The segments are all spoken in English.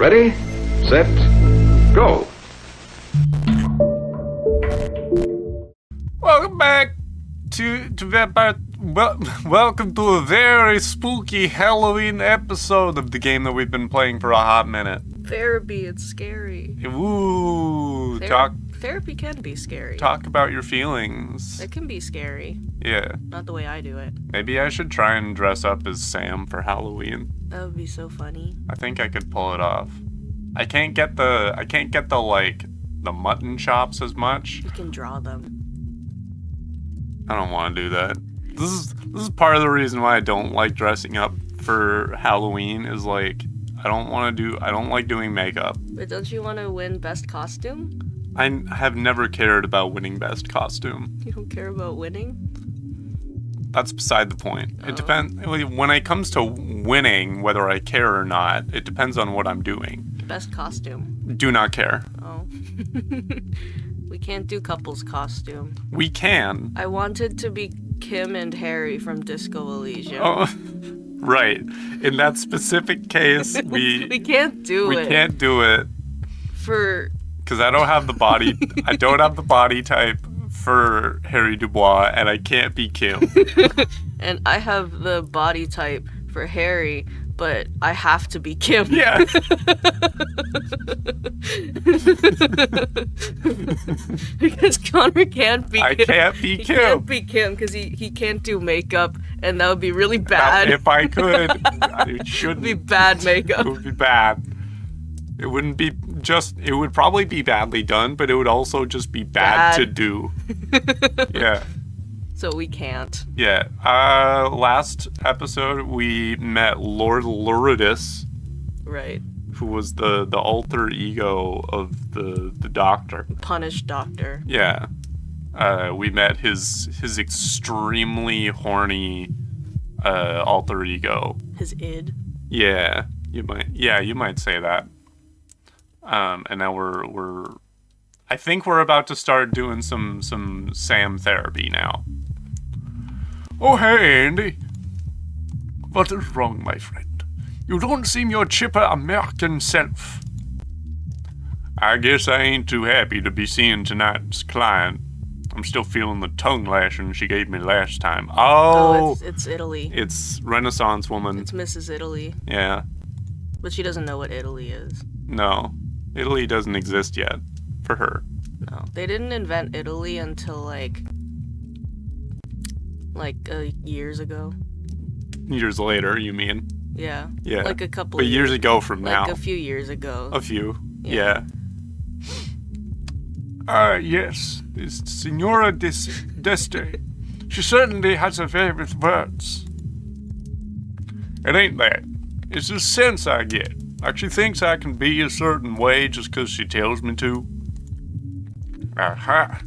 Ready, set, go. Welcome back to Vampire. Welcome to a very spooky Halloween episode of the game that we've been playing for a hot minute. Therapy, it's scary. Ooh, Therapy can be scary. Talk about your feelings. It can be scary. Yeah. Not the way I do it. Maybe I should try and dress up as Sam for Halloween. That would be so funny. I think I could pull it off. I can't get the mutton chops as much. You can draw them. I don't want to do that. This is part of the reason why I don't like dressing up for Halloween is like I don't like doing makeup. But don't you want to win best costume? I have never cared about winning best costume. You don't care about winning? That's beside the point. Oh. It depends when it comes to winning, whether I care or not. It depends on what I'm doing. Best costume. Do not care. Oh. We can't do couples costume. We can. I wanted to be Kim and Harry from Disco Elysium. Oh, right. In that specific case, we can't do it. We can't do it. Because I don't have the body. I don't have the body type for Harry Dubois, and I can't be Kim. And I have the body type for Harry, but I have to be Kim. Yeah. Because Connor can't be Kim. I can't be Kim. He can't be Kim because he can't do makeup, and that would be really bad. Now, if I could, it shouldn't. It would be bad makeup. It would be bad. It wouldn't be just, it would probably be badly done, but it would also just be bad. To do. Yeah. So we can't. Yeah. Last episode, we met Lord Luridus. Right. Who was the alter ego of the doctor. Punished doctor. Yeah. We met his extremely horny alter ego. His id. Yeah. You might say that. And now I think we're about to start doing some Sam therapy now. Oh, hey, Andy. What is wrong, my friend? You don't seem your chipper American self. I guess I ain't too happy to be seeing tonight's client. I'm still feeling the tongue lashing she gave me last time. Oh, it's Italy. It's Renaissance woman. It's Mrs. Italy. Yeah. But she doesn't know what Italy is. No. Italy doesn't exist yet. For her. No. They didn't invent Italy until like years ago. Years later, you mean? Yeah. Yeah. Like a couple But years ago from now. Like a few years ago. A few. Yeah. Yes. It's Signora Deste. She certainly has her favorite words. It ain't that. It's the sense I get. Like she thinks I can be a certain way just because she tells me to. Aha.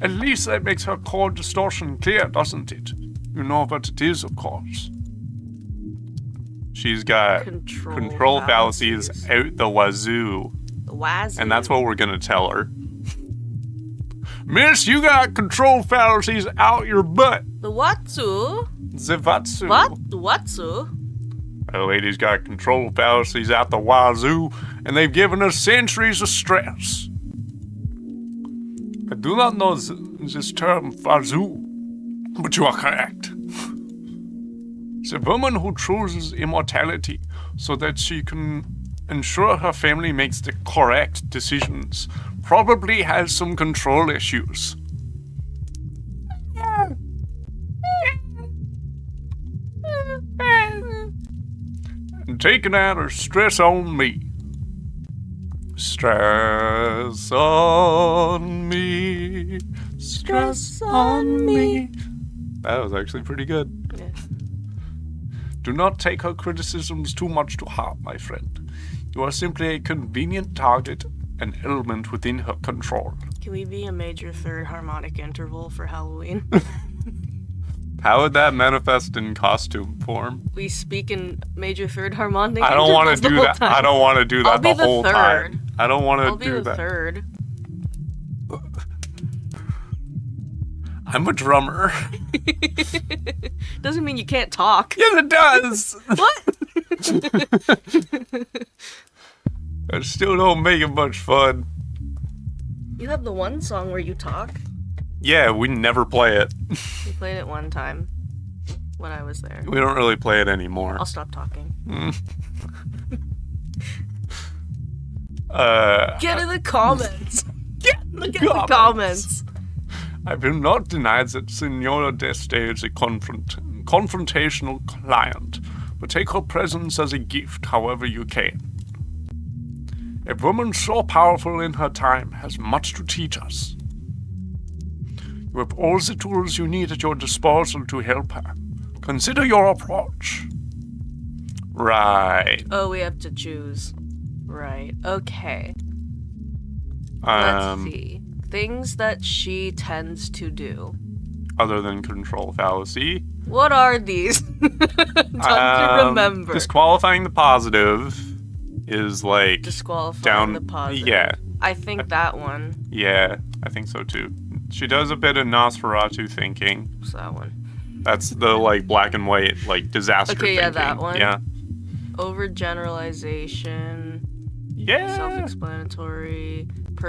At least that makes her chord distortion clear, doesn't it? You know what it is, of course. She's got control fallacies out the wazoo. The wazoo. And that's what we're gonna tell her. Miss, you got control fallacies out your butt. The watsu? The watsu. What? The watsu? The lady's got control fallacies out the wazoo, and they've given her centuries of stress. I do not know this term wazoo, but you are correct. The woman who chooses immortality so that she can ensure her family makes the correct decisions probably has some control issues. And taking out her stress on me. Stress on me. Stress on me. That was actually pretty good. Yeah. Do not take her criticisms too much to heart, my friend. You are simply a convenient target, an element within her control. Can we be a major third harmonic interval for Halloween? How would that manifest in costume form? We speak in major third harmonic I don't want to intervals do that. the whole time. I don't want to do that the whole time. I don't want I'll to do be the that. third. I'm a drummer. Doesn't mean you can't talk. Yes, it does. What? It still don't make it much fun. You have the one song where you talk. Yeah, we never play it. We played it one time when I was there. We don't really play it anymore. I'll stop talking. Get in the comments. Get in the comments. I will not deny that Senora Deste is a confrontational client, but take her presence as a gift however you can. A woman so powerful in her time has much to teach us. You have all the tools you need at your disposal to help her. Consider your approach. Right. Oh, we have to choose. Right. Okay. Let's see. Things that she tends to do. Other than control fallacy. What are these? Tough to remember. Disqualifying the positive is like disqualifying the positive. Yeah. I think that one. Yeah, I think so too. She does a bit of Nosferatu thinking. What's that one? That's the like black and white like disaster thinking. Okay, yeah, that one. Yeah. Overgeneralization. Yeah. Self-explanatory.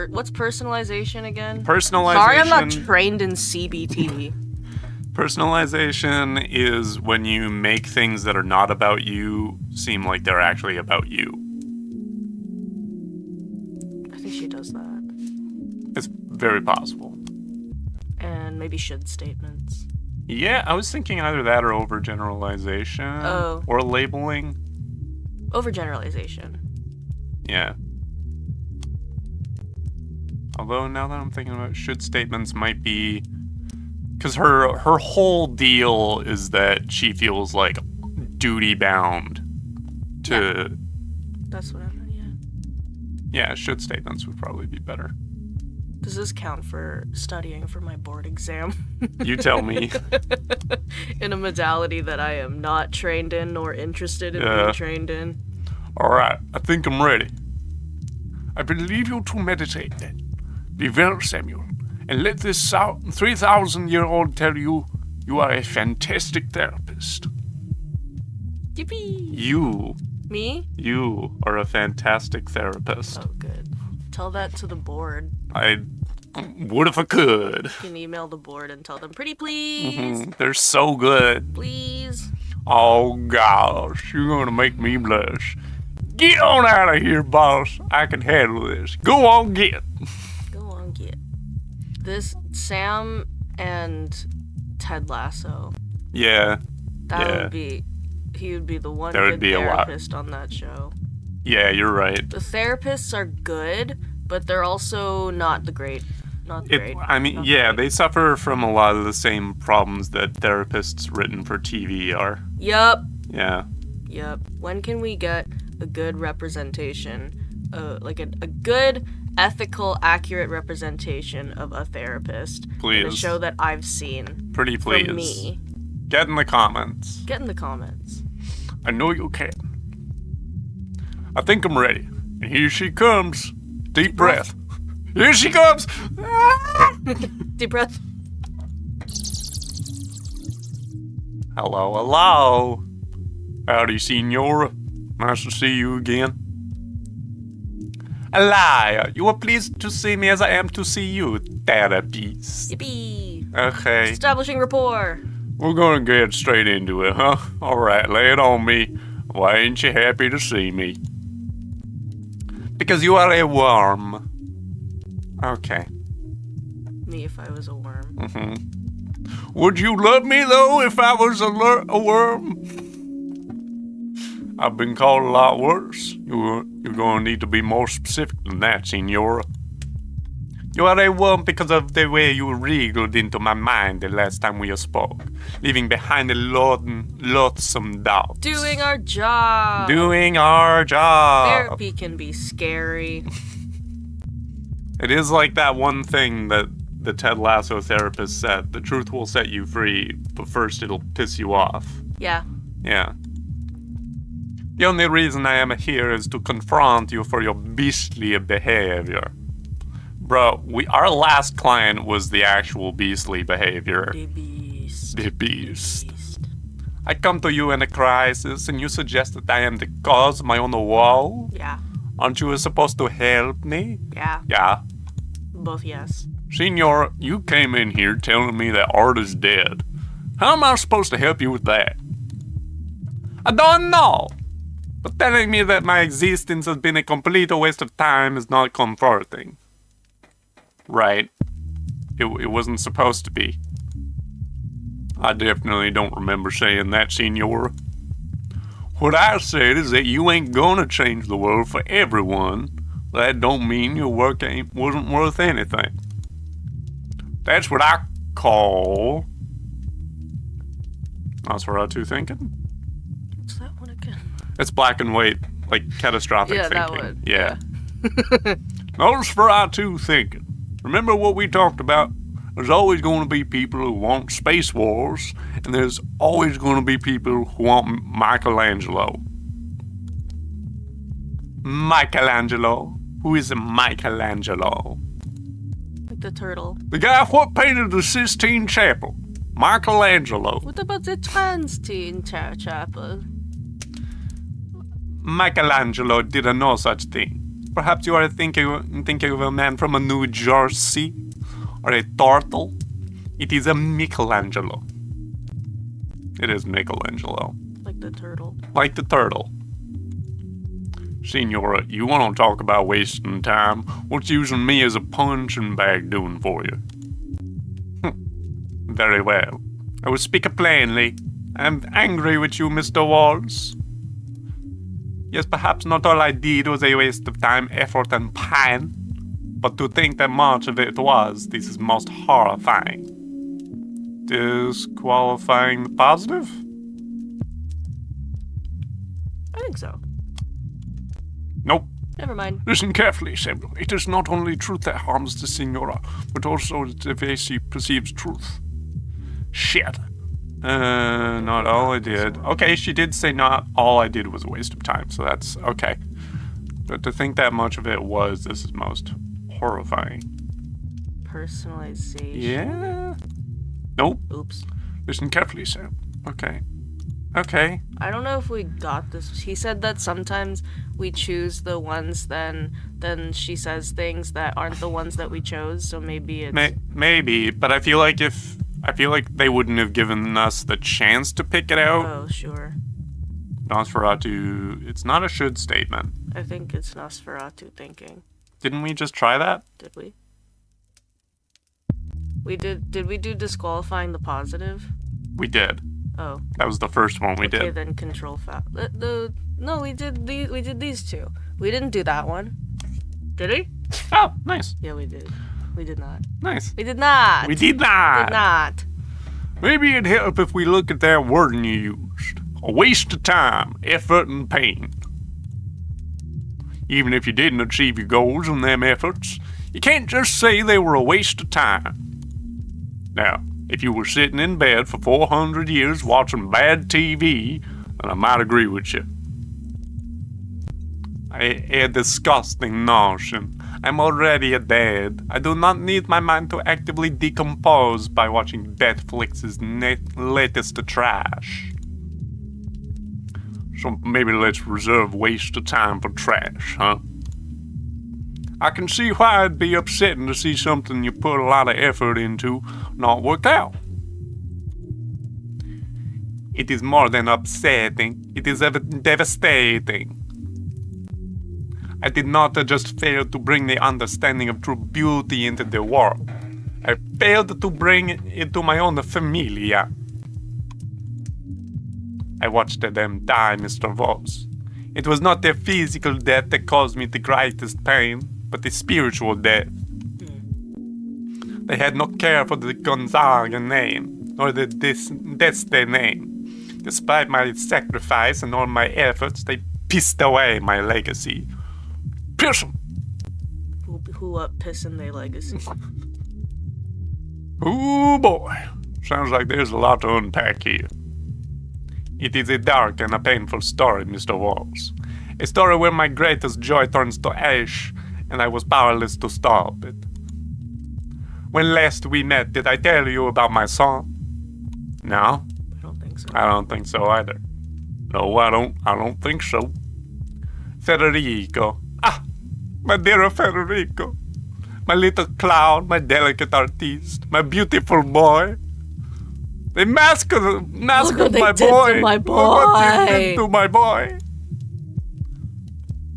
What's personalization again? Personalization. Sorry, I'm not trained in CBT. Personalization is when you make things that are not about you seem like they're actually about you. I think she does that. It's very possible. And maybe should statements. Yeah, I was thinking either that or overgeneralization. Oh. Or labeling. Overgeneralization. Yeah. Although now that I'm thinking about it, should statements might be... Because her whole deal is that she feels like duty-bound to... Yeah. That's what I meant, yeah. Yeah, should statements would probably be better. Does this count for studying for my board exam? You tell me. In a modality that I am not trained in nor interested in being trained in. Alright, I think I'm ready. I will leave you to meditate then. Be well, Samuel, and let this 3,000-year-old tell you you are a fantastic therapist. Yippee! You. Me? You are a fantastic therapist. Oh, good. Tell that to the board. I would if I could. You can email the board and tell them, pretty please. They're so good. Please. Oh, gosh, you're gonna make me blush. Get on out of here, boss. I can handle this. Go on, get. Go on, get. This Sam and Ted Lasso. Yeah. He would be the one There would good be a lot. therapist on that show. Yeah, you're right. The therapists are good, but they're also not great. I mean, yeah, they suffer from a lot of the same problems that therapists written for TV are. Yup. Yeah. Yep. When can we get a good representation, like a good, ethical, accurate representation of a therapist? Please. In a show that I've seen. Pretty please. From me. Get in the comments. Get in the comments. I know you can. I think I'm ready. And here she comes. Deep breath. Here she comes. Deep breath. Hello, hello. Howdy, Senora. Nice to see you again. Elia, you are pleased to see me as I am to see you, therapist. Yippee. Okay. Establishing rapport. We're gonna get straight into it, huh? Alright, lay it on me. Why ain't you happy to see me? Because you are a worm. Okay. Me if I was a worm. Would you love me, though, if I was a worm? I've been called a lot worse. You're gonna need to be more specific than that, Senora. You are a worm because of the way you wriggled into my mind the last time we spoke, leaving behind a loathsome doubt. Doing our job. Doing our job. Therapy can be scary. It is like that one thing that the Ted Lasso therapist said. The truth will set you free, but first it'll piss you off. Yeah. Yeah. The only reason I am here is to confront you for your beastly behavior. Bro, our last client was the actual beastly behavior. The beast. The beast. I come to you in a crisis and you suggest that I am the cause of my own woe? Yeah. Aren't you supposed to help me? Yeah, Yeah. both yes. Senor, you came in here telling me that Art is dead. How am I supposed to help you with that? I don't know. But telling me that my existence has been a complete waste of time is not comforting. Right. It wasn't supposed to be. I definitely don't remember saying that, senor. What I said is that you ain't gonna change the world for everyone. That don't mean your work wasn't worth anything. That's what I call Nosferatu thinking. What's that one again? It's black and white, like catastrophic Yeah, thinking. that one. Yeah. Nosferatu thinking. Remember what we talked about? There's always going to be people who want space wars, and there's always going to be people who want Michelangelo. Michelangelo? Who is Michelangelo? Like the turtle. The guy what painted the Sistine Chapel. Michelangelo. What about the Transtein Chapel? Michelangelo did no such thing. Perhaps you are thinking of a man from New Jersey? Or a turtle? It is a Michelangelo. It is Michelangelo. Like the turtle. Like the turtle. Senora, you want to talk about wasting time? What's using me as a punching bag doing for you? Very well. I will speak plainly. I am angry with you, Mr. Walls. Yes, perhaps not all I did was a waste of time, effort, and pain, but to think that much of it was, this is most horrifying. Disqualifying the positive? I think so. Nope. Never mind. Listen carefully, Samuel. It is not only truth that harms the Senora, but also the way she perceives truth. Shit. Not all I did. Okay, she did say not all I did was a waste of time, so that's okay. But to think that much of it was, this is most horrifying. Personalization. Yeah? Nope. Oops. Listen carefully, Sam. Okay. Okay. I don't know if we got this. He said that sometimes we choose the ones, then she says things that aren't the ones that we chose, so maybe it's... Maybe, but I feel like they wouldn't have given us the chance to pick it out. Oh, sure. Nosferatu, it's not a should statement. I think it's Nosferatu thinking. Didn't we just try that? Did we? Did we do disqualifying the positive? We did. Oh. That was the first one we did. Okay, then control foul. No, we did these two. We didn't do that one. Did we? Oh, nice. Yeah, we did. We did not. Nice. We did not. We did not. We did not. Maybe it'd help if we look at that wording you used. A waste of time, effort, and pain. Even if you didn't achieve your goals in them efforts, you can't just say they were a waste of time. Now, if you were sitting in bed for 400 years watching bad TV, then I might agree with you. A disgusting notion. I'm already dead. I do not need my mind to actively decompose by watching Netflix's latest trash. So maybe let's reserve waste of time for trash, huh? I can see why it'd be upsetting to see something you put a lot of effort into not work out. It is more than upsetting. It is devastating. I did not just fail to bring the understanding of true beauty into the world. I failed to bring it into my own familia. I watched them die, Mr. Voss. It was not their physical death that caused me the greatest pain, but the spiritual death. They had no care for the Gonzaga name, nor the Deste name. Despite my sacrifice and all my efforts, they pissed away my legacy. Piss 'em! Who up pissing their legacy? Oh boy, sounds like there's a lot to unpack here. It is a dark and a painful story, Mr. Walls. A story where my greatest joy turns to ash, and I was powerless to stop it. When last we met, did I tell you about my son? No? I don't think so. I don't think so either. No, I don't think so. Federico. My dear Federico. My little clown, my delicate artiste, my beautiful boy. They massacred my boy. Look what you did to my boy.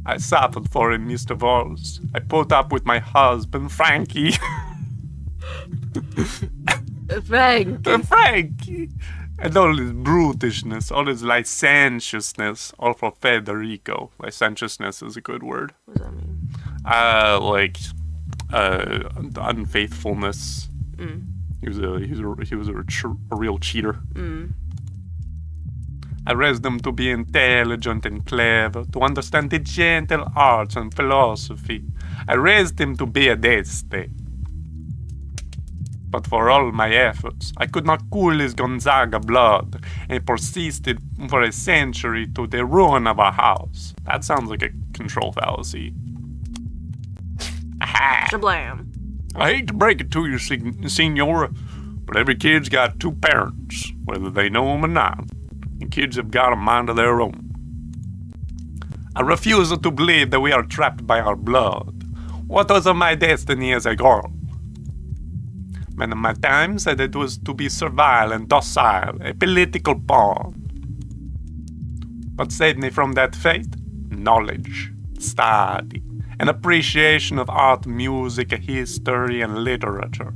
I suffered for him, Mr. Vols. I put up with my husband, Frankie. Frankie. And all his brutishness, all his licentiousness, all for Federico. Licentiousness is a good word. What does that mean? Unfaithfulness. He was a real cheater. I raised him to be intelligent and clever, to understand the gentle arts and philosophy. I raised him to be a deste. But for all my efforts, I could not cool his Gonzaga blood, and persisted for a century to the ruin of our house. That sounds like a control fallacy. Aha! Shablam. I hate to break it to you, Senora, but every kid's got two parents, whether they know them or not. And kids have got a mind of their own. I refuse to believe that we are trapped by our blood. What was my destiny as a girl? Men of my time said it was to be servile and docile, a political pawn. What saved me from that fate? Knowledge, study, an appreciation of art, music, history, and literature.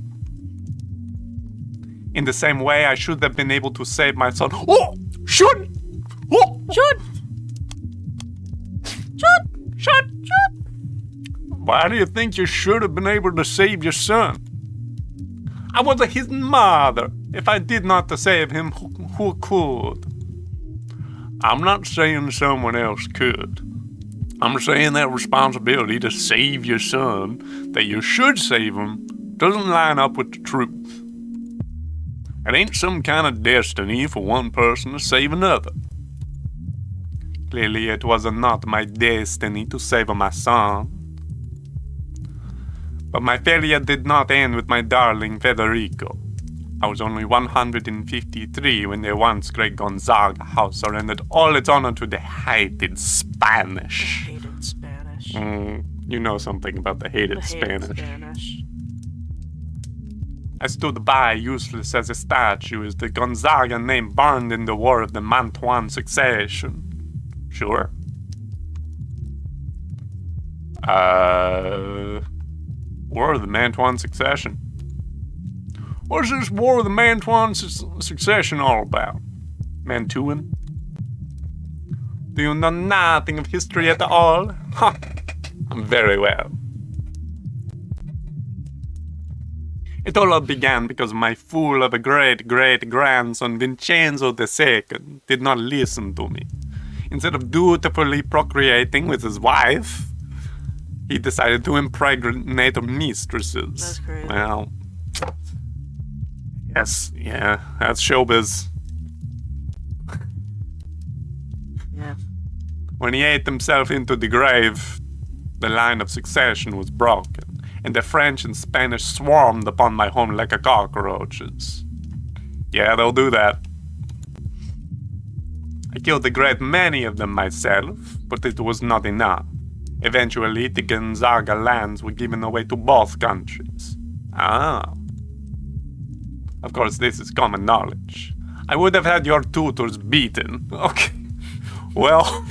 In the same way, I should have been able to save my son. Oh! Should! Oh! Should! Why do you think you should have been able to save your son? I was his mother. If I did not save him, who could? I'm not saying someone else could. I'm saying that responsibility to save your son, that you should save him, doesn't line up with the truth. It ain't some kind of destiny for one person to save another. Clearly it was not my destiny to save my son. But my failure did not end with my darling Federico. I was only 153 when the once great Gonzaga house surrendered all its honor to the hated Spanish. The hated Spanish. You know something about the hated Spanish. Spanish. I stood by, useless as a statue, as the Gonzaga name burned in the war of the Mantuan succession. Sure. War of the Mantuan succession. What's this War of the Mantuan succession all about? Mantuan? Do you know nothing of history at all? Huh. Very well. It all began because my fool of a great-great-grandson Vincenzo II did not listen to me. Instead of dutifully procreating with his wife, he decided to impregnate her mistresses. That's crazy. Well, yes, yeah, that's showbiz. Yeah. When he ate himself into the grave, the line of succession was broken, and the French and Spanish swarmed upon my home like cockroaches. Yeah, they'll do that. I killed a great many of them myself, but it was not enough. Eventually, the Gonzaga lands were given away to both countries. Ah. Of course, this is common knowledge. I would have had your tutors beaten. Okay. Well...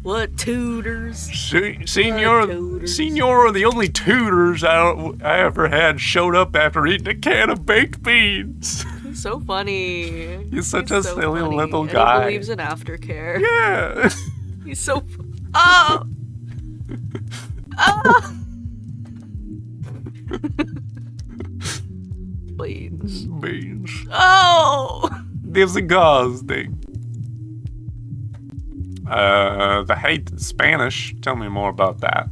What tutors? Senor, the only tutors I ever had showed up after eating a can of baked beans. So funny. He's such a so silly funny. little And guy. he believes in aftercare. Yeah. He's so... Oh! Oh! Beans. Beans. Oh! Disgusting. The hated Spanish. Tell me more about that.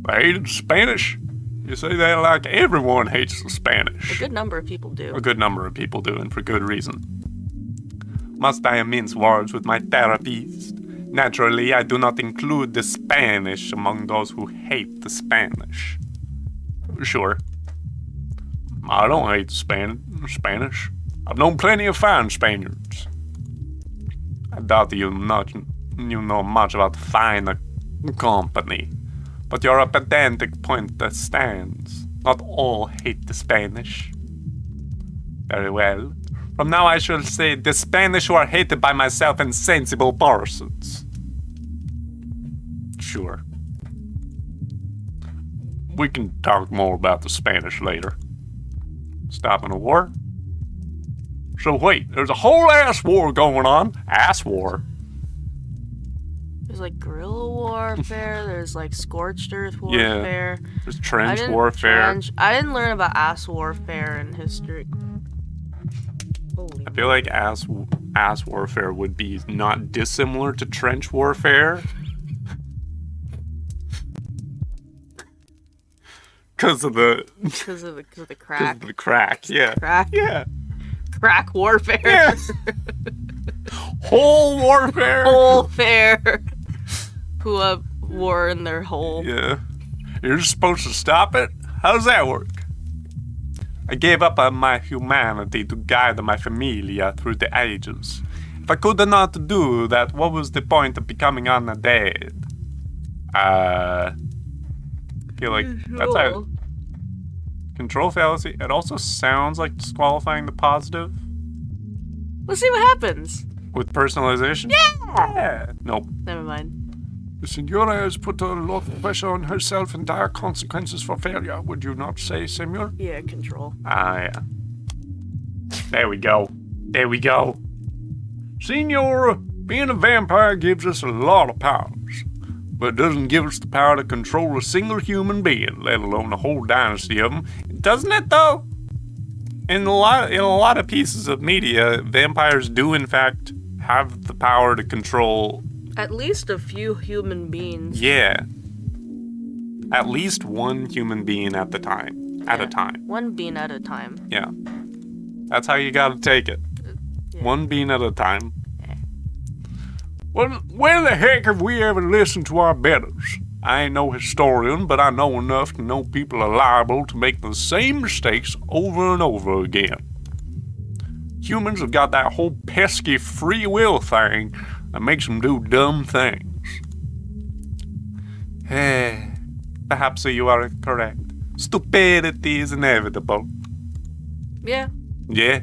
The hated Spanish? You say that like everyone hates the Spanish. A good number of people do. A good number of people do, and for good reason. Must I mince words with my therapist? Naturally, I do not include the Spanish among those who hate the Spanish. Sure. I don't hate Spanish. I've known plenty of fine Spaniards. I doubt you know much about fine company. But you're a pedantic point that stands. Not all hate the Spanish. Very well. From now I shall say the Spanish who are hated by myself and sensible persons. Sure. We can talk more about the Spanish later. Stopping a war? So wait, there's a whole ass war going on. Ass war. There's like guerrilla warfare. There's like scorched earth warfare. Yeah. There's trench warfare. I didn't learn about ass warfare in history. Holy I feel like ass warfare would be not dissimilar to trench warfare. Because of the crack. Because of the crack, yeah. Crack? Yeah. Crack warfare. Yes. Whole warfare. Whole fair. Who war in their hole. Yeah. You're supposed to stop it? How does that work? I gave up on my humanity to guide my familia through the ages. If I could not do that, what was the point of becoming undead? I feel like that's how... Control fallacy. It also sounds like disqualifying the positive. Let's see what happens. With personalization? Yeah! Nope. Never mind. The Senora has put a lot of pressure on herself and dire consequences for failure, would you not say, Samuel? Yeah, control. Yeah. There we go. There we go. Senora, being a vampire gives us a lot of powers, but it doesn't give us the power to control a single human being, let alone a whole dynasty of them. Doesn't it, though? In a lot of pieces of media, vampires do, in fact, have the power to control... At least a few human beings. Yeah. At least one human being at the time. At a time. One being at a time. Yeah. That's how you gotta take it. Yeah. One being at a time. Well, where the heck have we ever listened to our betters? I ain't no historian, but I know enough to know people are liable to make the same mistakes over and over again. Humans have got that whole pesky free will thing that makes them do dumb things. Perhaps you are correct. Stupidity is inevitable. Yeah. Yeah.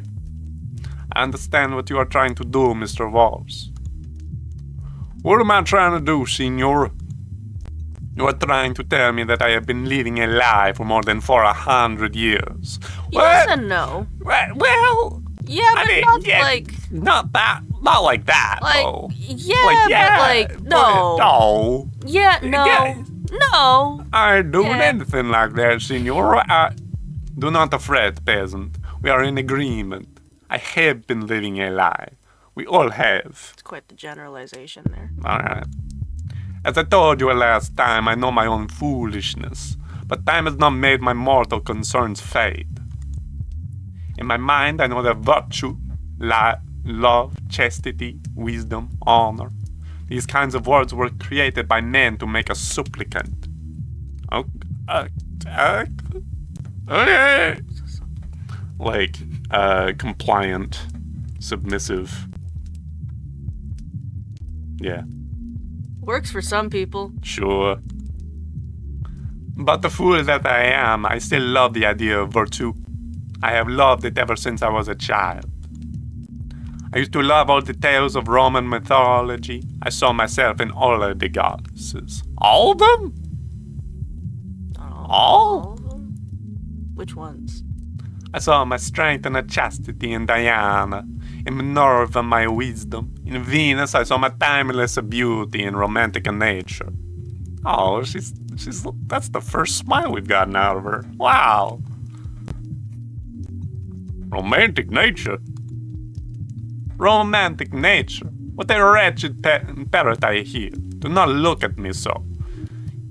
I understand what you are trying to do, Mr. Walls. What am I trying to do, Senora? You are trying to tell me that I have been living a lie for more than 400 years. Yes and no. Well... Yeah, but not like that. Like, though. yeah, but like, no. No. Yeah, no. Yeah. No. I ain't doing Yeah. anything like that, Senora. Do not fret, peasant. We are in agreement. I have been living a lie. We all have. It's quite the generalization there. Alright. As I told you last time, I know my own foolishness, but time has not made my mortal concerns fade. In my mind, I know that virtue, love, chastity, wisdom, honor, these kinds of words were created by men to make us supplicant. Okay. Like, compliant, submissive. Yeah. Works for some people. Sure. But the fool that I am, I still love the idea of virtue. I have loved it ever since I was a child. I used to love all the tales of Roman mythology. I saw myself in all of the goddesses. All of them? All? of them? Which ones? I saw my strength and chastity in Diana, in Minerva my wisdom, in Venus I saw my timeless beauty and romantic nature. Oh, she's that's the first smile we've gotten out of her. Wow. Romantic nature? Romantic nature? What a wretched parrot I hear. Do not look at me so.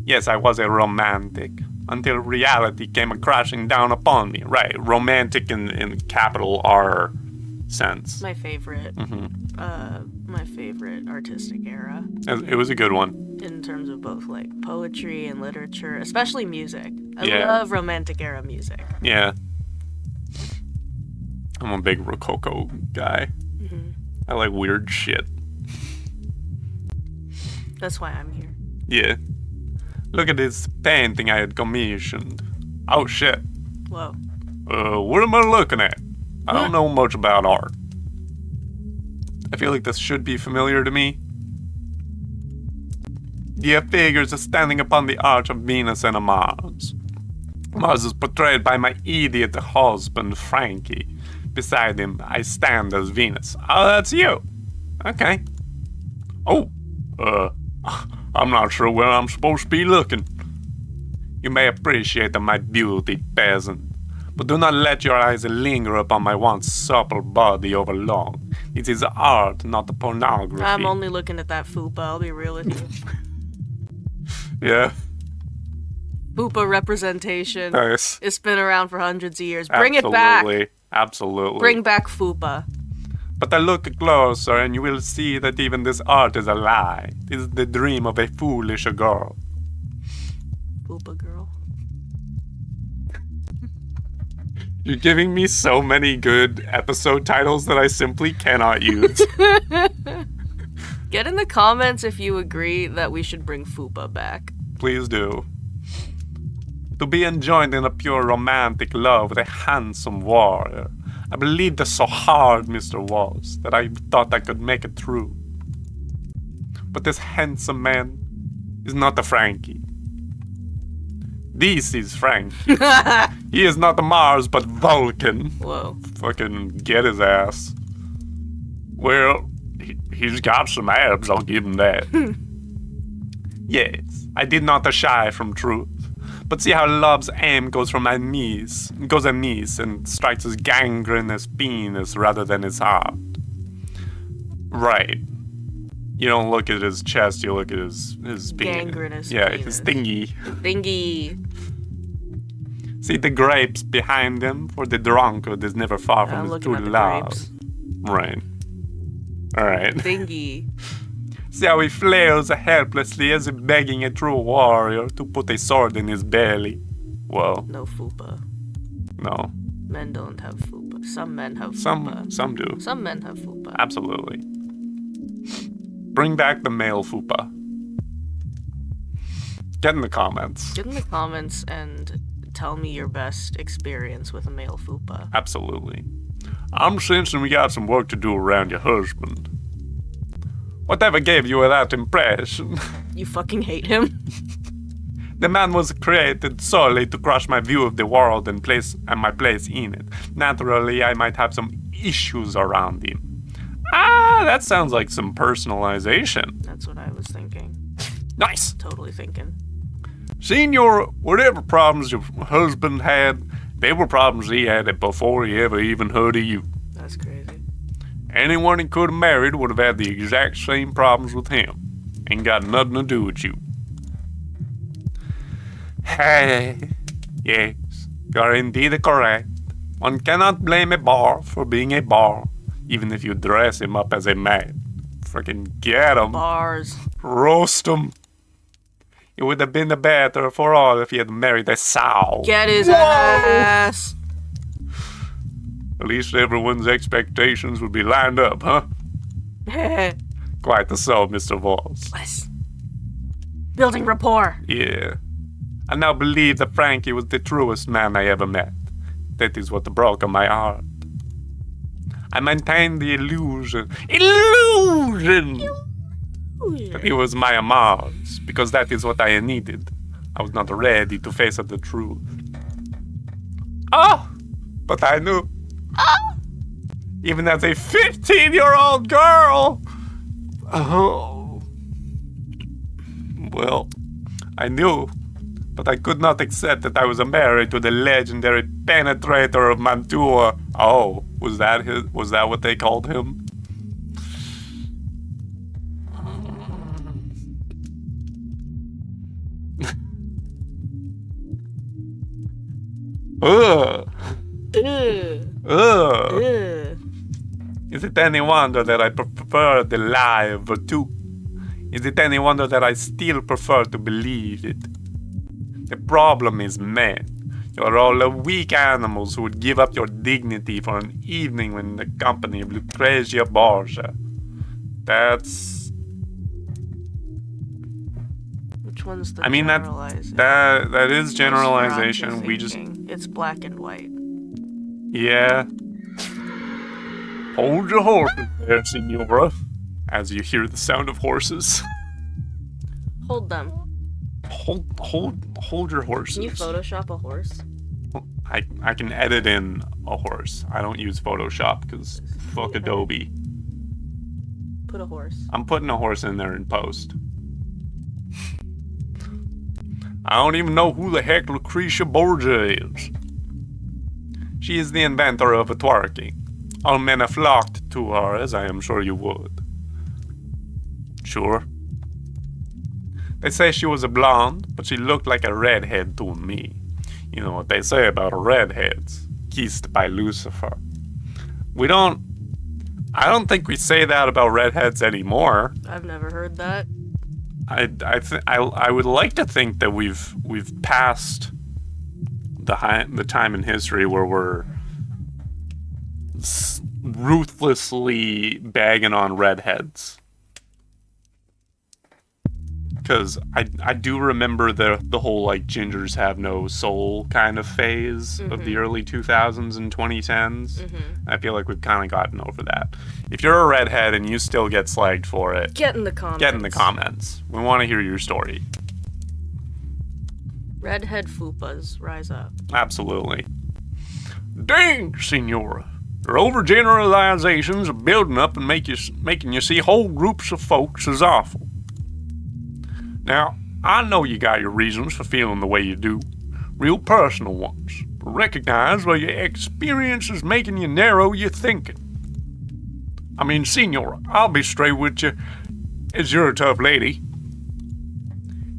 Yes, I was a romantic, until reality came crashing down upon me. Right, romantic in capital R sense. My favorite. My favorite artistic era. It was a good one. In terms of both like poetry and literature, especially music. I Yeah. love romantic era music. Yeah. I'm a big Rococo guy. I like weird shit. That's why I'm here. Yeah. Look at this painting I had commissioned. Oh shit. Whoa. What am I looking at? I don't know much about art. I feel like this should be familiar to me. The figures are standing upon the arch of Venus and Mars. Mars is portrayed by my idiot husband, Frankie. Beside him, I stand as Venus. Oh, that's you. Okay. Oh, I'm not sure where I'm supposed to be looking. You may appreciate my beauty, peasant, but do not let your eyes linger upon my once supple body over long. It is art, not pornography. I'm only looking at that fupa, I'll be real with you. Yeah. Fupa representation. Nice. It's been around for hundreds of years. Bring it back. Absolutely. Bring back fupa. But I look closer and you will see that even this art is a lie. It is the dream of a foolish girl. Fupa girl. You're giving me so many good episode titles that I simply cannot use. Get in the comments if you agree that we should bring fupa back. Please do. To be enjoined in a pure romantic love with a handsome warrior. I believed this so hard, Mr. Walls, that I thought I could make it through. But this handsome man is not a Frankie. This is Frankie. He is not Mars, but Vulcan. Whoa. Fucking get his ass. Well, he's got some abs, I'll give him that. Yes, I did not shy from truth. But see how love's aim goes from my knees, and strikes his gangrenous penis rather than his heart. Right. You don't look at his chest, you look at his penis. Gangrenous Yeah, penis. his thingy. Thingy. See the grapes behind him, for the drunkard is never far from I'm his looking true at the love. grapes. Right. Alright. Thingy. See how he flails helplessly as if begging a true warrior to put a sword in his belly. Well, No fupa. no. Men don't have fupa. Some men have fupa. Some do. Some men have fupa. Absolutely. Bring back the male fupa. Get in the comments. Get in the comments and tell me your best experience with a male fupa. Absolutely. I'm sensing we got some work to do around your husband. Whatever gave you that impression? You fucking hate him? The man was created solely to crush my view of the world and my place in it. Naturally, I might have some issues around him. Ah, that sounds like some personalization. That's what I was thinking. Nice. Totally thinking. Senior, whatever problems your husband had, they were problems he had before he ever even heard of you. That's crazy. Anyone he could have married would have had the exact same problems with him. Ain't got nothing to do with you. Hey, yes, you're indeed correct. One cannot blame a bar for being a bar, even if you dress him up as a man. Freaking get him. Bars. Roast him. It would have been better for all if he had married a sow. Get his ass. At least everyone's expectations would be lined up, huh? Quite so, Mr. Voss. Yes. Building rapport. Yeah. I now believe that Frankie was the truest man I ever met. That is what broke my heart. I maintained the illusion that he was my Mars, because that is what I needed. I was not ready to face the truth. Oh! But I knew. Even as a 15-year-old girl. Oh. Well, I knew, but I could not accept that I was married to the legendary penetrator of Mantua. Oh, was that what they called him? Ugh. Ugh. Ugh. Ugh. Is it any wonder that I prefer the live too? Is it any wonder that I still prefer to believe it? The problem is men. You're all weak animals who would give up your dignity for an evening in the company of Lucrezia Borgia. That's... Which one's the I mean, generalizing? that is What's generalization. Roger We just, thinking? It's black and white. yeah. Hold your horses there, Senora. As you hear the sound of horses. Hold them. Hold your horses. Can you Photoshop a horse? I can edit in a horse. I don't use Photoshop because fuck Adobe. Put a horse. I'm putting a horse in there in post. I don't even know who the heck Lucretia Borgia is. She is the inventor of twerking. All men have flocked to her, as I am sure you would. Sure. They say she was a blonde, but she looked like a redhead to me. You know what they say about redheads. Kissed by Lucifer. I don't think we say that about redheads anymore. I've never heard that. I would like to think that we've passed the time in history where we're ruthlessly bagging on redheads. Because I do remember the whole like gingers have no soul kind of phase of the early 2000s and 2010s. I feel like we've kind of gotten over that. If you're a redhead and you still get slagged for it, Get in the comments. get in the comments. We want to hear your story. Redhead fupas, rise up. Absolutely. Dang, Senora. Your overgeneralizations are building up and making you see whole groups of folks as awful. Now, I know you got your reasons for feeling the way you do, real personal ones, but recognize where your experience is making you narrow your thinking. I mean, Senora, I'll be straight with you, as you're a tough lady.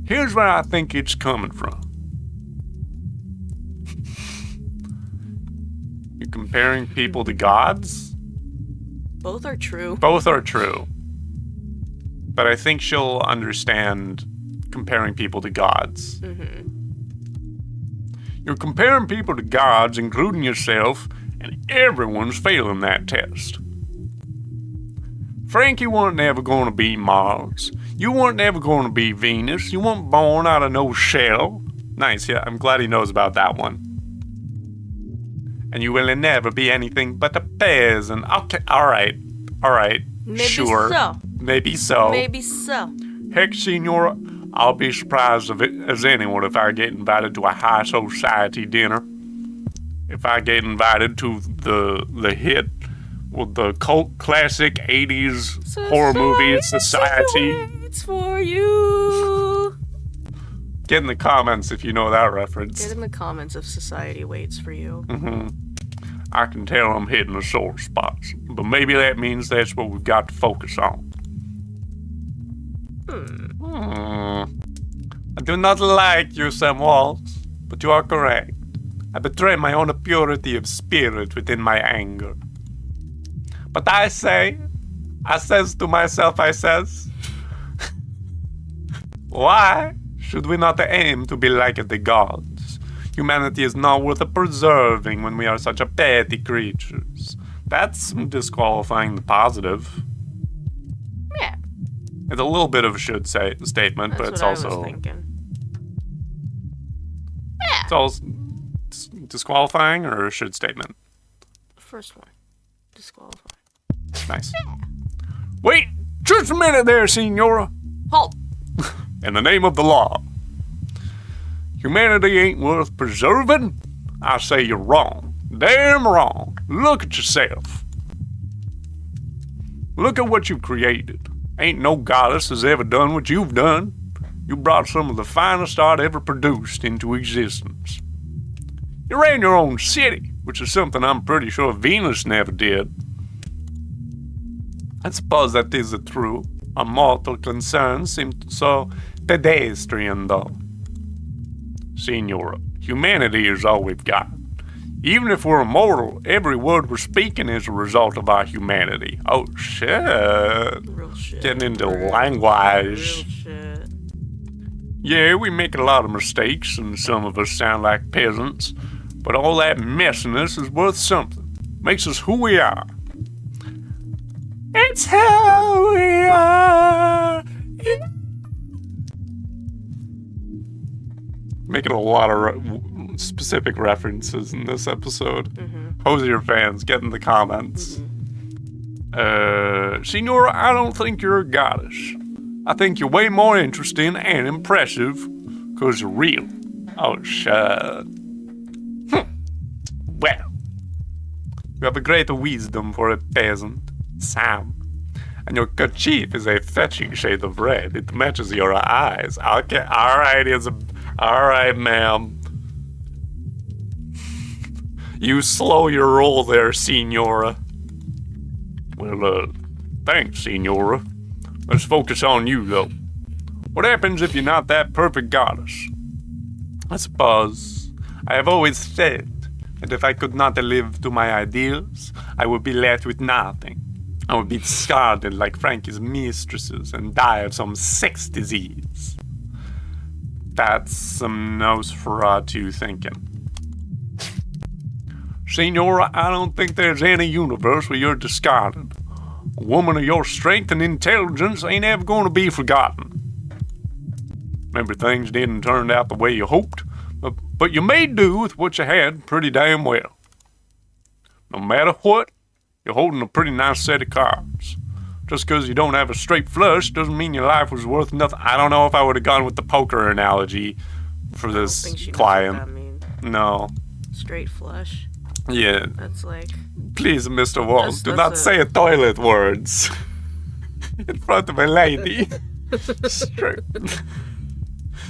Here's where I think it's coming from. You're comparing people to gods? Both are true. Both are true. But I think she'll understand comparing people to gods. You're comparing people to gods, including yourself, and everyone's failing that test. Frankie wasn't ever going to be Mars. You weren't ever going to be Venus. You weren't born out of no shell. Nice, yeah, I'm glad he knows about that one. And you will never be anything but a peasant. Okay, alright, Maybe sure. so. Maybe so. Maybe so. Heck, Senora, I'll be surprised as anyone if I get invited to a high society dinner. If I get invited to the hit with the cult classic 80s horror movie Society. Waits for you. Get in the comments if you know that reference. Get in the comments if Society waits for you. I can tell I'm hitting the sore spots, but maybe that means that's what we've got to focus on. I do not like you, Sam Walls, but you are correct. I betray my own purity of spirit within my anger. But I says to myself, why should we not aim to be like the gods? Humanity is not worth preserving when we are such a petty creatures. That's disqualifying the positive. Yeah. It's a little bit of a should say statement, That's but it's what also I was thinking. it's also disqualifying or a should statement. First one. Disqualifying. Nice. Wait, just a minute there, Senora. Halt! In the name of the law. Humanity ain't worth preserving? I say you're wrong. Damn wrong. Look at yourself. Look at what you've created. Ain't no goddess has ever done what you've done. You brought some of the finest art ever produced into existence. You ran your own city, which is something I'm pretty sure Venus never did. I suppose that is true. Our mortal concerns seem so pedestrian, though. Senora, humanity is all we've got. Even if we're immortal, every word we're speaking is a result of our humanity. Oh, shit. Real shit. Getting into Real language. shit. Yeah, we make a lot of mistakes, and some of us sound like peasants, but all that messiness is worth something. Makes us who we are. It's who we are. Making a lot of specific references in this episode. Hosier fans, get in the comments. Senora, I don't think you're a goddess. I think you're way more interesting and impressive because you're real. Oh, shut. Well, you have a great wisdom for a peasant, Sam. And your kerchief is a fetching shade of red. It matches your eyes. Okay, alright, ma'am. You slow your roll there, Senora. Well, thanks, Senora. Let's focus on you, though. What happens if you're not that perfect goddess? I suppose I have always said that if I could not live to my ideals, I would be left with nothing. I would be discarded like Frankie's mistresses and die of some sex disease. That's some Nosferatu thinking. Senora, I don't think there's any universe where you're discarded. A woman of your strength and intelligence ain't ever going to be forgotten. Maybe things didn't turn out the way you hoped, but you made do with what you had pretty damn well. No matter what, you're holding a pretty nice set of cards. Just because you don't have a straight flush doesn't mean your life was worth nothing. I don't know if I would have gone with the poker analogy for this I don't think she knows client. what that means. No. Straight flush. Yeah. That's like... Please, Mr. Walls, do That's not say toilet words in front of a lady. Straight.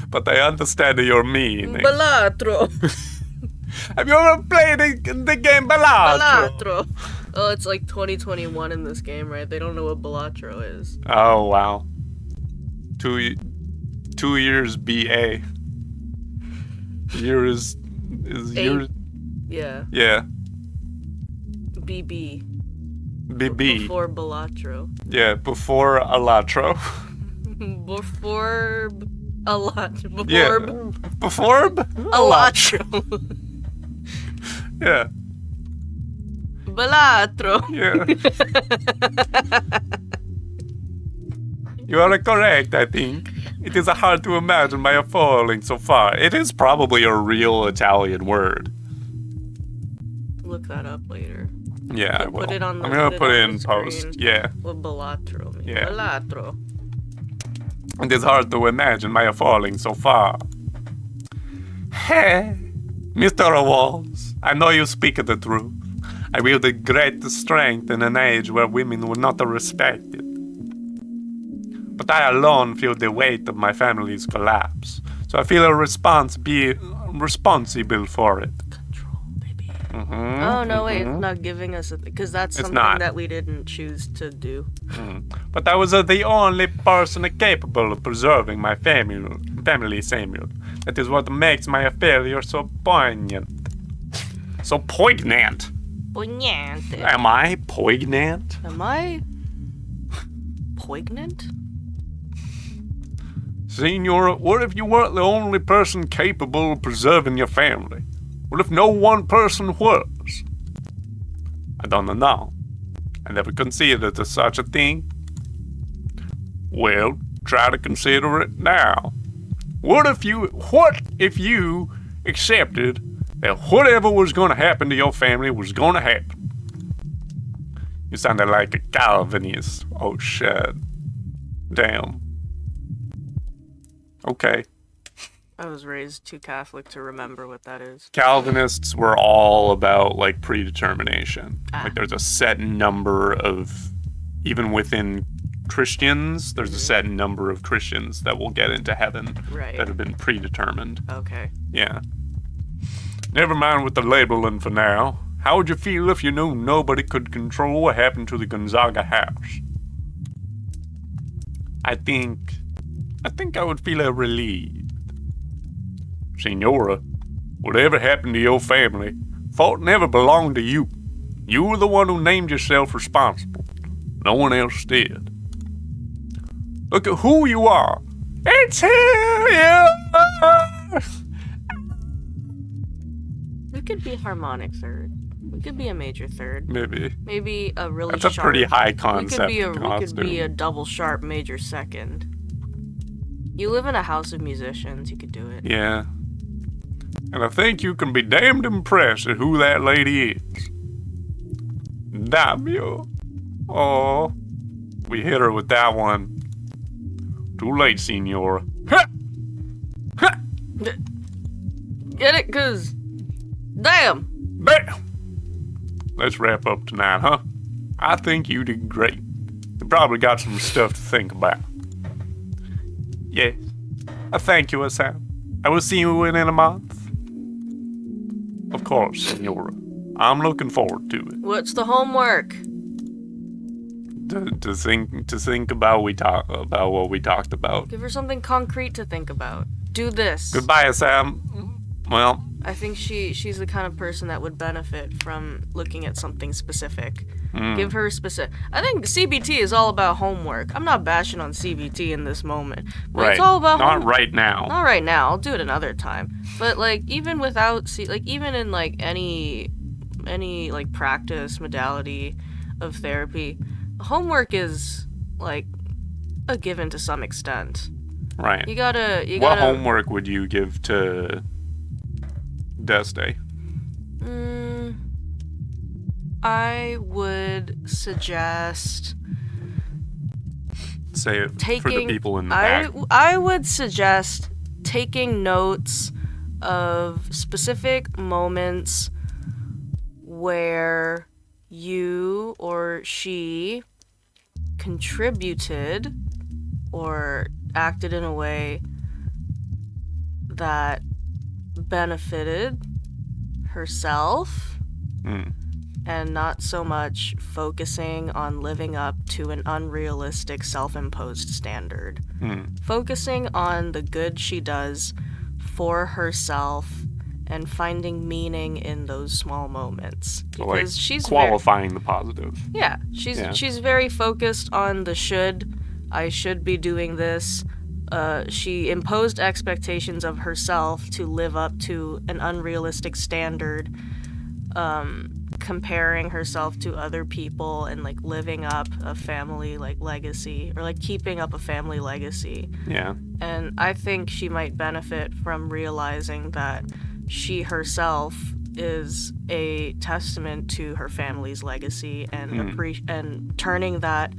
But I understand your meaning. Balatro. Have you ever played the game Balatro? Balatro. Oh, it's like 2021 in this game, right? They don't know what Balatro is. Oh, wow. 2 years BA. Year is year. Yeah. Yeah. BB. BB. Before Balatro. Yeah, before Alatro. Before a lot. Before Yeah. Before Alatro. Yeah. Balatro. Yeah. You are correct, I think. It is hard to imagine my falling so far. It is probably a real Italian word. Look that up later. Yeah, I will. Put it on the, I'm gonna put it on in the post. screen. Yeah. What Balatro means. Yeah. Balatro. It is hard to imagine my falling so far. Hey, Mr. Walls, I know you speak the truth. I wield a great strength in an age where women were not respected. But I alone feel the weight of my family's collapse, so I feel responsible for it. Control, baby. Mm-hmm, Oh, no, wait. It's not giving us a... Because that's It's something not. that we didn't choose to do. But I was the only person capable of preserving my family, Samuel. That is what makes my failure so poignant. So poignant. Poignant. Am I poignant? Am I... poignant? Senora, what if you weren't the only person capable of preserving your family? What if no one person was? I don't know. I never considered such a thing. Well, try to consider it now. What if you accepted that whatever was going to happen to your family was going to happen? You sounded like a Calvinist. Oh shit. Damn. Okay. I was raised too Catholic to remember what that is. Calvinists were all about like predetermination. Ah. Like there's a set number of, even within Christians, there's a set number of Christians that will get into heaven Right. that have been predetermined. Okay. Yeah. Never mind with the labeling for now. How would you feel if you knew nobody could control what happened to the Gonzaga house? I think I would feel relieved. Senora, whatever happened to your family, fault never belonged to you. You were the one who named yourself responsible. No one else did. Look at who you are. It's who you are. We could be harmonic third. We could be a major third. Maybe. Maybe a really That's a sharp... pretty high we concept could costume. be a double sharp major second. You live in a house of musicians, you could do it. Yeah. And I think you can be damned impressed at who that lady is. Damn you. Oh, we hit her with that one. Too late, Senora. Ha! Ha! Get it? 'Cause damn. Bam! Let's wrap up tonight, huh? I think you did great. You probably got some stuff to think about. Yes. I thank you, Sam. I will see you in a month. Of course, Senora. I'm looking forward to it. What's the homework? To think about what we talked about. Give her something concrete to think about. Do this. Goodbye, Sam. Well, I think she's the kind of person that would benefit from looking at something specific. Give her specific. I think CBT is all about homework. I'm not bashing on CBT in this moment. But right. It's all about Not homework. right now. Not right now. I'll do it another time. But like even without even in like any like practice modality of therapy, homework is like a given to some extent. Right. You gotta. What homework would you give to Dusty? I would suggest Say it for the people in the back. I would suggest taking notes of specific moments where you or she contributed or acted in a way that benefited herself and not so much focusing on living up to an unrealistic self-imposed standard. Focusing on the good she does for herself and finding meaning in those small moments. Because like she's qualifying the positive. Yeah, she's very focused on the should. I should be doing this. She imposed expectations of herself to live up to an unrealistic standard, comparing herself to other people and like living up a family like legacy or like keeping up a family legacy. Yeah. And I think she might benefit from realizing that she herself is a testament to her family's legacy and and turning that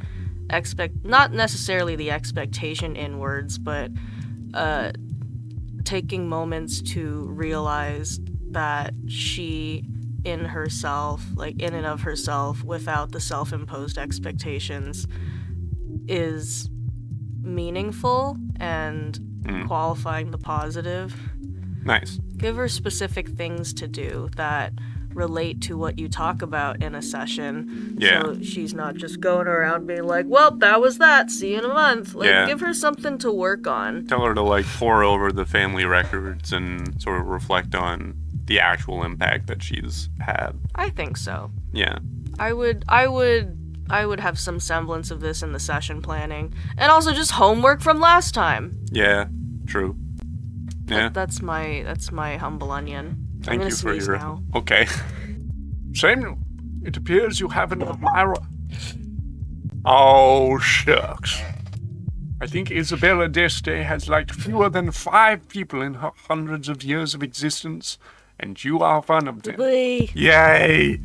not necessarily the expectation inwards, but taking moments to realize that she in herself, like in and of herself, without the self-imposed expectations, is meaningful and qualifying the positive. Nice. Give her specific things to do that relate to what you talk about in a session. Yeah. So she's not just going around being like, well, that was that. See you in a month. Like, give her something to work on. Tell her to like pore over the family records and sort of reflect on the actual impact that she's had. I think so. Yeah. I would have some semblance of this in the session planning. And also just homework from last time. Yeah, true. Yeah. That's my humble onion. Thank you for your... Now. Okay. Samuel, it appears you have an admirer. Oh, shucks. I think Isabella d'Este has liked fewer than 5 people in her hundreds of years of existence, and you are one of them. Yay!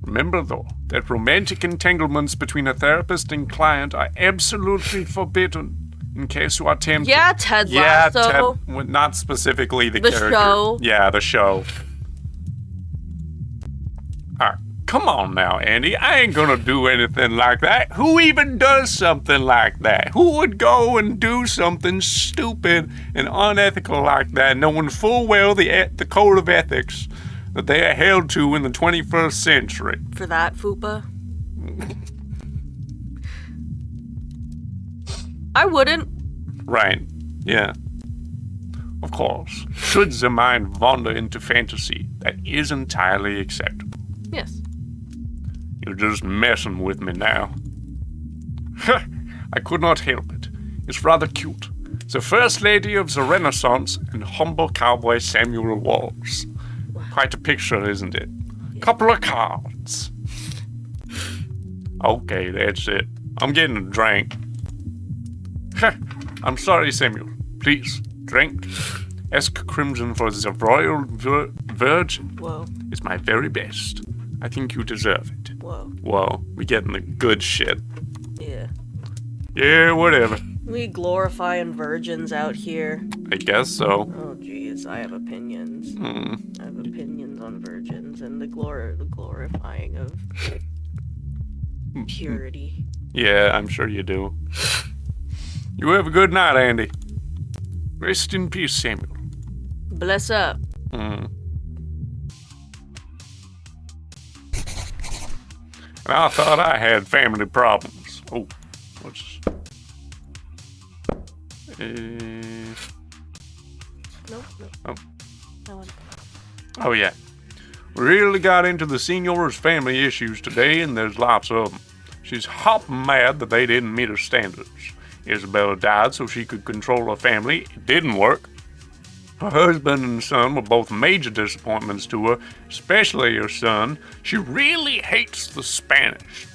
Remember, though, that romantic entanglements between a therapist and client are absolutely forbidden in case you are tempted. Yeah, Ted Lasso. Well, not specifically the character. Show. Yeah, the show. All right, come on now, Andy. I ain't gonna do anything like that. Who even does something like that? Who would go and do something stupid and unethical like that, knowing full well the code of ethics that they are held to in the 21st century? For that, Fupa? I wouldn't. Right, yeah. Of course, should the mind wander into fantasy, that is entirely acceptable. Yes. You're just messing with me now. I could not help it. It's rather cute. The First Lady of the Renaissance and humble cowboy Samuel Walls. Quite a picture, isn't it? Couple of cards. Okay, that's it. I'm getting a drink. I'm sorry, Samuel. Please, drink. Ask Crimson for the royal virgin. Whoa, It's my very best. I think you deserve it. whoa. Whoa, we getting the good shit. Yeah. Yeah, whatever. We glorifying virgins out here. I guess so. Oh, jeez, I have opinions. I have opinions on virgins and the glorifying of purity. Yeah, I'm sure you do. You have a good night, Andy. Rest in peace, Samuel. Bless up. And I thought I had family problems. Oh, what's... Nope. Oh. That one. Oh, yeah. We really got into the Signor's family issues today, and there's lots of them. She's hopping mad that they didn't meet her standards. Isabella died so she could control her family. It didn't work. Her husband and son were both major disappointments to her, especially her son. She really hates the Spanish.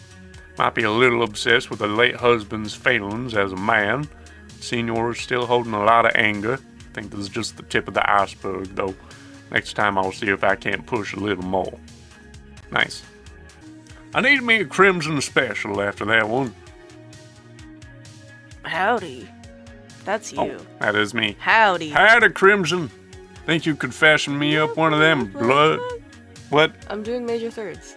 Might be a little obsessed with her late husband's failings as a man. Signor is still holding a lot of anger. I think this is just the tip of the iceberg, though. Next time I'll see if I can't push a little more. Nice. I need me a Crimson Special after that one. Howdy. That's you. Oh, that is me. Howdy. Howdy, Crimson. Think you could fashion me up one of them blood? What? I'm doing major thirds.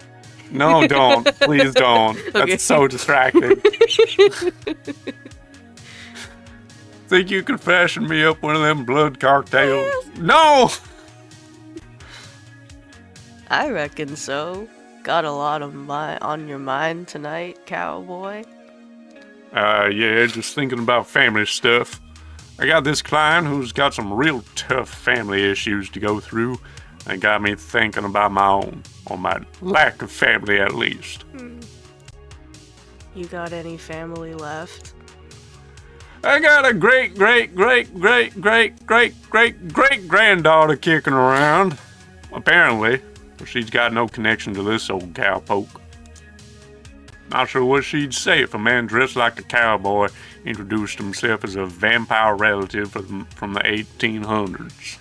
No, don't. Please don't. That's Okay. so distracting. Think you could fashion me up one of them blood cocktails? No! I reckon so. Got a lot on your mind tonight, cowboy. Yeah, just thinking about family stuff. I got this client who's got some real tough family issues to go through. And got me thinking about my own, or my lack of family at least. You got any family left? I got a great granddaughter kicking around. Apparently, but she's got no connection to this old cowpoke. Not sure what she'd say if a man dressed like a cowboy introduced himself as a vampire relative from the 1800s.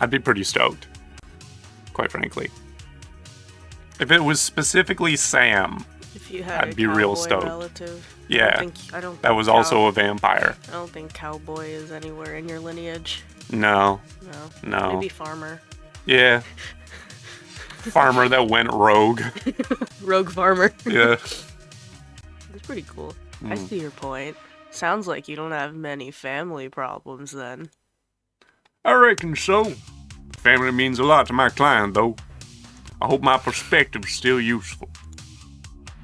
I'd be pretty stoked, quite frankly. If it was specifically Sam, If you had I'd a be real cowboy stoked. relative. Yeah, I don't that think was also a vampire. I don't think cowboy is anywhere in your lineage. No, No. Maybe farmer. yeah. Farmer that went rogue. Rogue farmer. Yeah. That's pretty cool. I see your point. Sounds like you don't have many family problems then. I reckon so. Family means a lot to my client, though. I hope my perspective's still useful.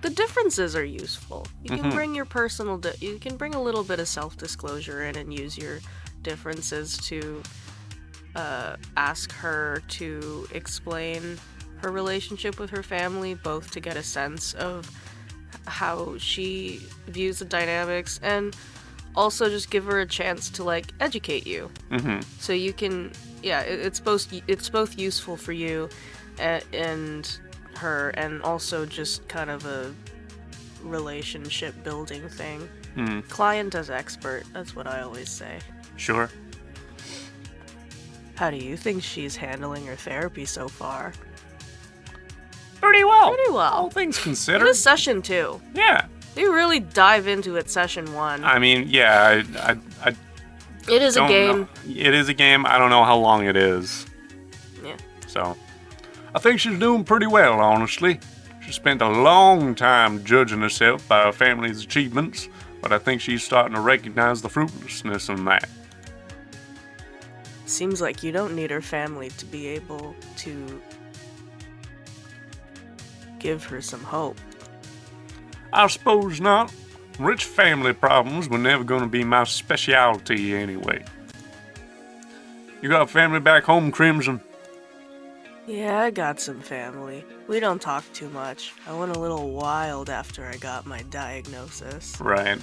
The differences are useful. You can bring your personal you can bring a little bit of self-disclosure in and use your differences to ask her to explain her relationship with her family, both to get a sense of how she views the dynamics and also just give her a chance to like educate you. So you can it's both useful for you and her, and also just kind of a relationship building thing. Client as expert, that's what I always say. Sure. How do you think she's handling her therapy so far? Pretty well. Pretty well. All things It considered. is session 2. Yeah. We really dive into it session 1. I mean, yeah, I It is a don't game. know. It is a game. I don't know how long it is. Yeah. So, I think she's doing pretty well, honestly. She spent a long time judging herself by her family's achievements, but I think she's starting to recognize the fruitlessness in that. Seems like you don't need her family to be able to give her some hope. I suppose not. Rich family problems were never going to be my specialty anyway. You got family back home, Crimson? Yeah, I got some family. We don't talk too much. I went a little wild after I got my diagnosis. right.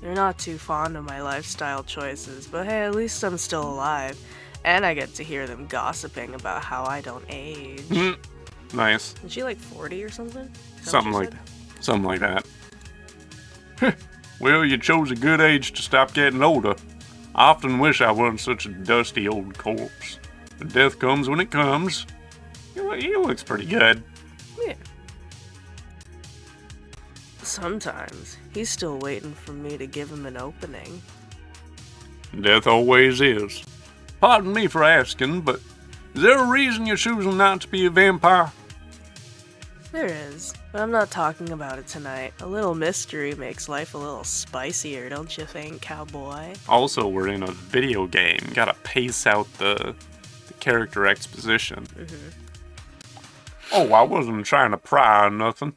They're not too fond of my lifestyle choices, but hey, at least I'm still alive. And I get to hear them gossiping about how I don't age. Nice. Is she like 40 or something? Is that what Something she like said? that. Something like that. Well, you chose a good age to stop getting older. I often wish I weren't such a dusty old corpse. But death comes when it comes. He looks pretty good. Yeah. Sometimes he's still waiting for me to give him an opening. Death always is. Pardon me for asking, but is there a reason you're choosing not to be a vampire? There is, but I'm not talking about it tonight. A little mystery makes life a little spicier, don't you think, cowboy? Also, we're in a video game. Gotta pace out the character exposition. Oh, I wasn't trying to pry or nothing.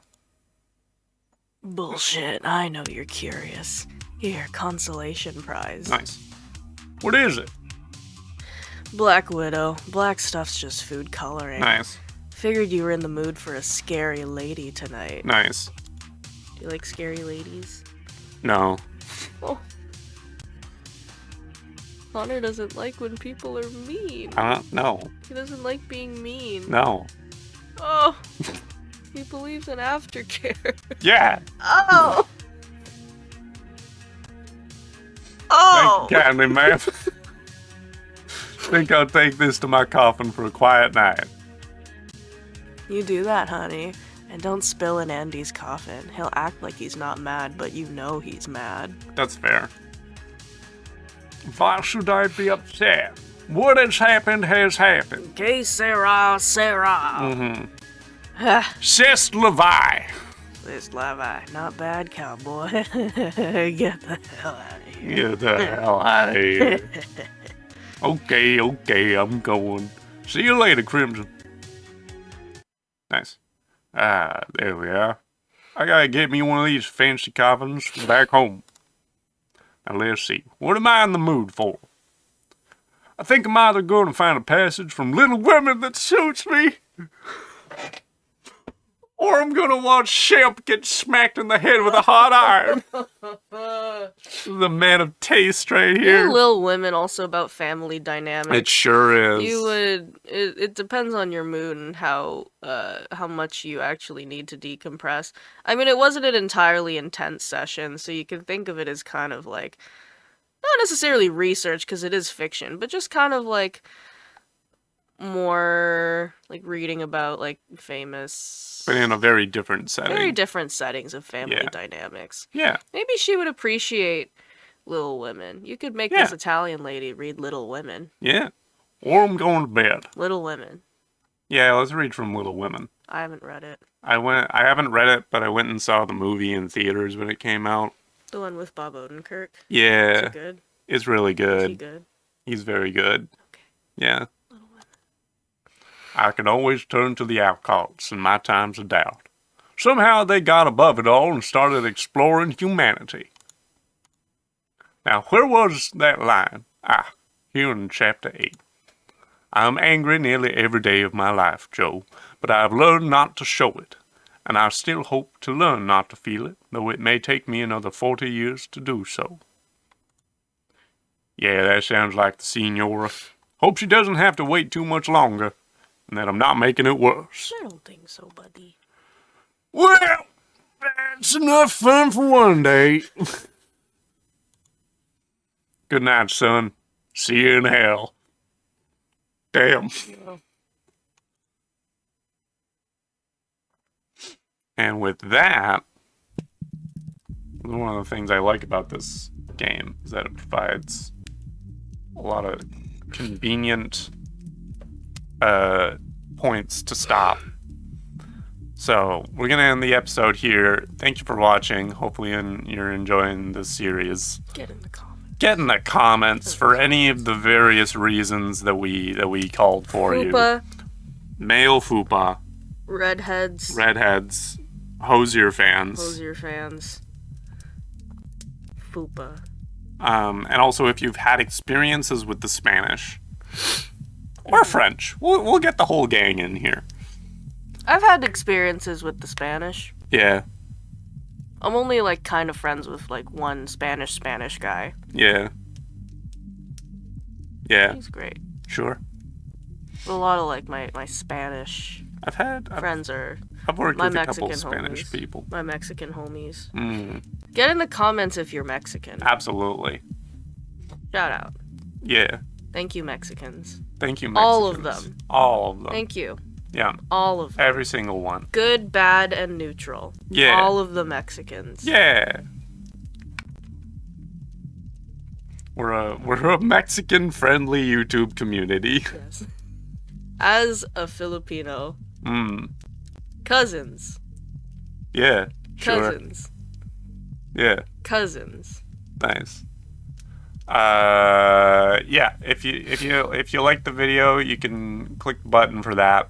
Bullshit, I know you're curious. Here, consolation prize. Nice. What is it? Black Widow. Black stuff's just food coloring. Nice. Figured you were in the mood for a scary lady tonight. Nice. Do you like scary ladies? No. Oh. Connor doesn't like when people are mean. No. He doesn't like being mean. No. Oh. He believes in aftercare. Yeah. Oh. Oh. Thank you kindly, ma'am. Think I'll take this to my coffin for a quiet night. You do that, honey. And don't spill in Andy's coffin. He'll act like he's not mad, but you know he's mad. That's fair. Why should I be upset? What has happened has happened. Okay, Sarah. C'est la vie. This Levi, not bad, cowboy. Get the hell out of here. Get the hell out of here. Okay, I'm going. See you later, Crimson. Nice. There we are. I gotta get me one of these fancy coffins from back home. Now let's see. What am I in the mood for? I think I'm either going to find a passage from Little Women that suits me, or I'm gonna watch Shemp get smacked in the head with a hot iron. The man of taste right here. Little Women also about family dynamics. It sure is. You would. It depends on your mood and how much you actually need to decompress. I mean, it wasn't an entirely intense session, so you can think of it as kind of like not necessarily research because it is fiction, but just kind of like more like reading about like famous, But in a very different setting. very different settings of family Yeah. dynamics. Yeah. Maybe she would appreciate Little Women. You could make Yeah. this Italian lady read Little Women. Yeah. Or I'm going to bed. Little Women. Yeah, let's read from Little Women. I haven't read it. I haven't read it, but I went and saw the movie in theaters when it came out. The one with Bob Odenkirk. Is Yeah. it good? It's really Is he good. good? He's very good. Okay. Yeah. Little Women. I can always turn to the outcasts in my times of doubt. Somehow they got above it all and started exploring humanity. Now, where was that line? Here in chapter 8. I'm angry nearly every day of my life, Joe, but I've learned not to show it, and I still hope to learn not to feel it, though it may take me another 40 years to do so. Yeah, that sounds like the Senora. Hope she doesn't have to wait too much longer, and that I'm not making it worse. I don't think so, buddy. Well, that's enough fun for one day. Good night, son. See you in hell. Damn. And with that, one of the things I like about this game is that it provides a lot of convenient points to stop. So we're gonna end the episode here. Thank you for watching. Hopefully you're enjoying this series. Get in the comments. Get in the comments for any of the various reasons that we called for Fupa, you. Male fupa, redheads, hosier fans. Hosier fans, Fupa. And also if you've had experiences with the Spanish or French, we'll get the whole gang in here. I've had experiences with the Spanish. Yeah, I'm only like kind of friends with like one Spanish guy. yeah, He's great. sure. But a lot of like my Spanish I've friends are worked my with a couple Mexican Spanish homies. people. My Mexican homies. Mm, Get in the comments if you're Mexican. absolutely. Shout out. Yeah. Thank you, Mexicans. Thank you, Mexicans. All of them. All of them. Thank you. Yeah. All of them. Every single one. Good, bad, and neutral. Yeah. All of the Mexicans. Yeah. We're a Mexican friendly YouTube community. Yes. As a Filipino. Cousins. Yeah. Sure. Cousins. Yeah. Cousins. Nice. Yeah. If you like the video, you can click the button for that.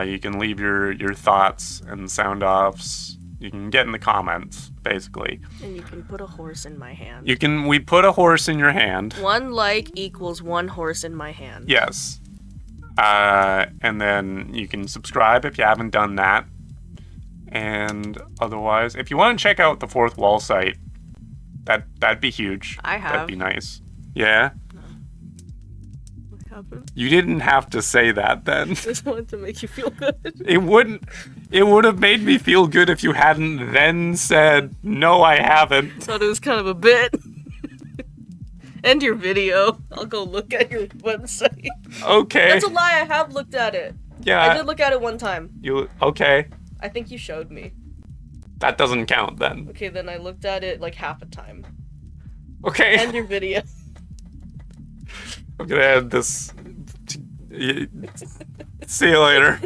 You can leave your thoughts and sound offs. You can get in the comments, basically. And you can put a horse in my hand. We put a horse in your hand. 1 like equals 1 horse in my hand. Yes. And then you can subscribe if you haven't done that. And otherwise, if you want to check out the Fourth Wall site, that'd be huge. I have. That'd be nice. Yeah? What happened? You didn't have to say that then. I just wanted to make you feel good. It would have made me feel good if you hadn't then said, no, I haven't. Thought it was kind of a bit. End your video. I'll go look at your website. Okay. That's a lie. I have looked at it. Yeah. I did look at it one time. Okay. I think you showed me. That doesn't count then. Okay, then I looked at it like half a time. Okay. End your video. I'm gonna add this. See you later.